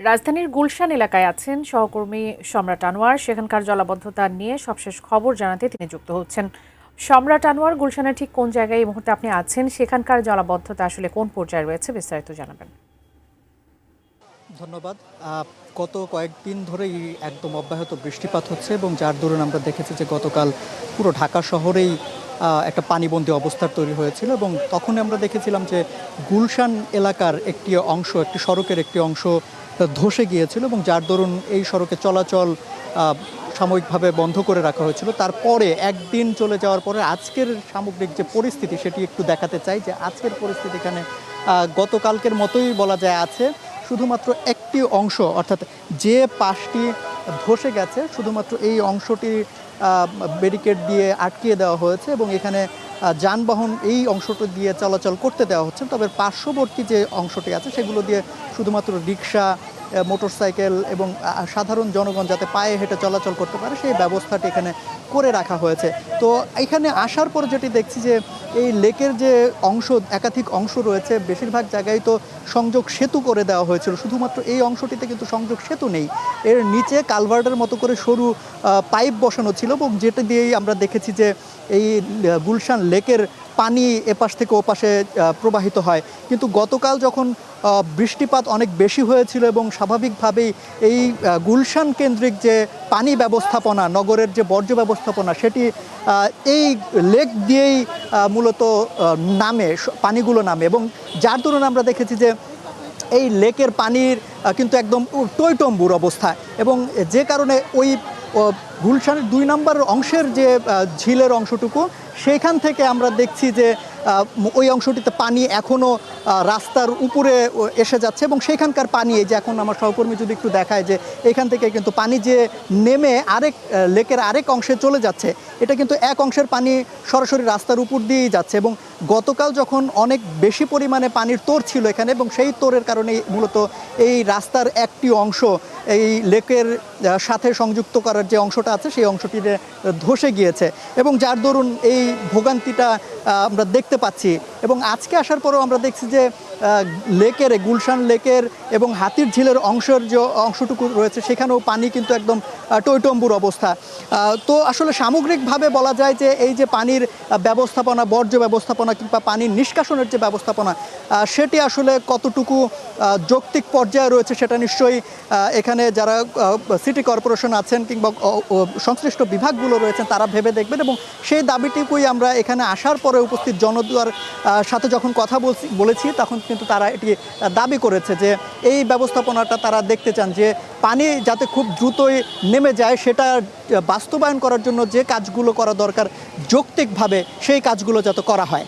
রাজধানীর গুলশান এলাকায় আছেন সহকর্মী সম্রাট আনোয়ার। সেখানকার জলাবদ্ধতা নিয়ে সবশেষ খবর জানাতে তিনি যুক্ত হচ্ছেন। সম্রাট আনোয়ার, গুলশানের ঠিক কোন জায়গায় এই মুহূর্তে আপনি আছেন? সেখানকার জলাবদ্ধতা আসলে কোন পর্যায়ে রয়েছে, বিস্তারিত জানাবেন। ধন্যবাদ। গত কয়েকদিন ধরেই একদম অব্যাহত বৃষ্টিপাত হচ্ছে এবং যার দরুন আমরা দেখেছি যে গতকাল পুরো ঢাকা শহরেই একটা পানিবন্দী অবস্থার তৈরি হয়েছিল এবং তখন আমরা দেখেছিলাম যে গুলশান এলাকার একটি অংশ, একটি সড়কের একটি অংশ ধসে গিয়েছিল এবং যার দরুন এই সড়কে চলাচল সাময়িকভাবে বন্ধ করে রাখা হয়েছিল। তারপরে একদিন চলে যাওয়ার পরে আজকের সামগ্রিক যে পরিস্থিতি সেটি একটু দেখাতে চাই যে আজকের পরিস্থিতি এখানে গতকালকের মতোই বলা যায় আছে। শুধুমাত্র একটি অংশ, অর্থাৎ যে পাশটি ধসে গেছে শুধুমাত্র এই অংশটি ব্যারিকেড দিয়ে আটকিয়ে দেওয়া হয়েছে এবং এখানে যানবাহন এই অংশটি দিয়ে চলাচল করতে দেওয়া হচ্ছে। তবে পার্শ্ববর্তী যে অংশটি আছে সেগুলো দিয়ে শুধুমাত্র রিক্সা, মোটরসাইকেল এবং সাধারণ জনগণ যাতে পায়ে হেঁটে চলাচল করতে পারে সেই ব্যবস্থাটি এখানে করে রাখা হয়েছে। তো এখানে আসার পর যেটি দেখছি যে এই লেকের যে অংশ, একাধিক অংশ রয়েছে, বেশিরভাগ জায়গায় তো সংযোগ সেতু করে দেওয়া হয়েছিল, শুধুমাত্র এই অংশটিতে কিন্তু সংযোগ সেতু নেই। এর নিচে কালভার্টের মতো করে সরু পাইপ বসানো ছিল এবং যেটা দিয়েই আমরা দেখেছি যে এই গুলশান লেকের পানি এপাশ থেকে ওপাশে প্রবাহিত হয়। কিন্তু গতকাল যখন বৃষ্টিপাত অনেক বেশি হয়েছিল এবং স্বাভাবিকভাবেই এই গুলশান কেন্দ্রিক যে পানি ব্যবস্থাপনা, নগরের যে বর্জ্য ব্যবস্থাপনা, সেটি এই লেক দিয়েই মূলত নামে, পানিগুলো নামে এবং যার দরুন আমরা দেখেছি যে এই লেকের পানির কিন্তু একদম টইটম্বুর অবস্থা এবং যে কারণে ওই গুলশানের ২ নম্বর অংশের যে ঝিলের অংশটুকু সেইখান থেকে আমরা দেখছি যে ওই অংশটিতে পানি এখনও রাস্তার উপরে এসে যাচ্ছে এবং সেইখানকার পানি, এই যে এখন আমার সহকর্মী যদি একটু দেখায় যে এখান থেকে কিন্তু পানি যে নেমে আরেক লেকের আরেক অংশে চলে যাচ্ছে, এটা কিন্তু এক অংশের পানি সরাসরি রাস্তার উপর দিয়েই যাচ্ছে এবং গতকাল যখন অনেক বেশি পরিমাণে পানির তোর ছিল এখানে এবং সেই তোরের কারণে মূলত এই রাস্তার একটি অংশ এই লেকের সাথে সংযুক্ত করার যে অংশটা আছে সেই অংশটি ধসে গিয়েছে এবং যার দরুন এই ভোগান্তিটা আমরা দেখতে পাচ্ছি। এবং আজকে আসার পরেও আমরা দেখছি যে লেকের, গুলশান লেকের এবং হাতির ঝিলের অংশের যে অংশটুকু রয়েছে সেখানেও পানি কিন্তু একদম টইটম্বুর অবস্থা। তো আসলে সামগ্রিকভাবে বলা যায় যে এই যে পানির ব্যবস্থাপনা, বর্জ্য ব্যবস্থাপনা কিংবা পানির নিষ্কাশনের যে ব্যবস্থাপনা, সেটি আসলে কতটুকু যৌক্তিক পর্যায়ে রয়েছে সেটা নিশ্চয়ই এখানে যারা সিটি কর্পোরেশন আছেন কিংবা সংশ্লিষ্ট বিভাগগুলো রয়েছেন তারা ভেবে দেখবেন এবং সেই দাবিটুকুই আমরা এখানে আসার পরে উপস্থিত জনতার সাথে যখন কথা বলেছি তখন কিন্তু তারা এটি দাবি করেছে যে এই ব্যবস্থাপনাটা তারা দেখতে চান যে পানি যাতে খুব দ্রুতই নেমে যায়, সেটা বাস্তবায়ন করার জন্য যে কাজগুলো করা দরকার যৌক্তিকভাবে সেই কাজগুলো যাতে করা হয়।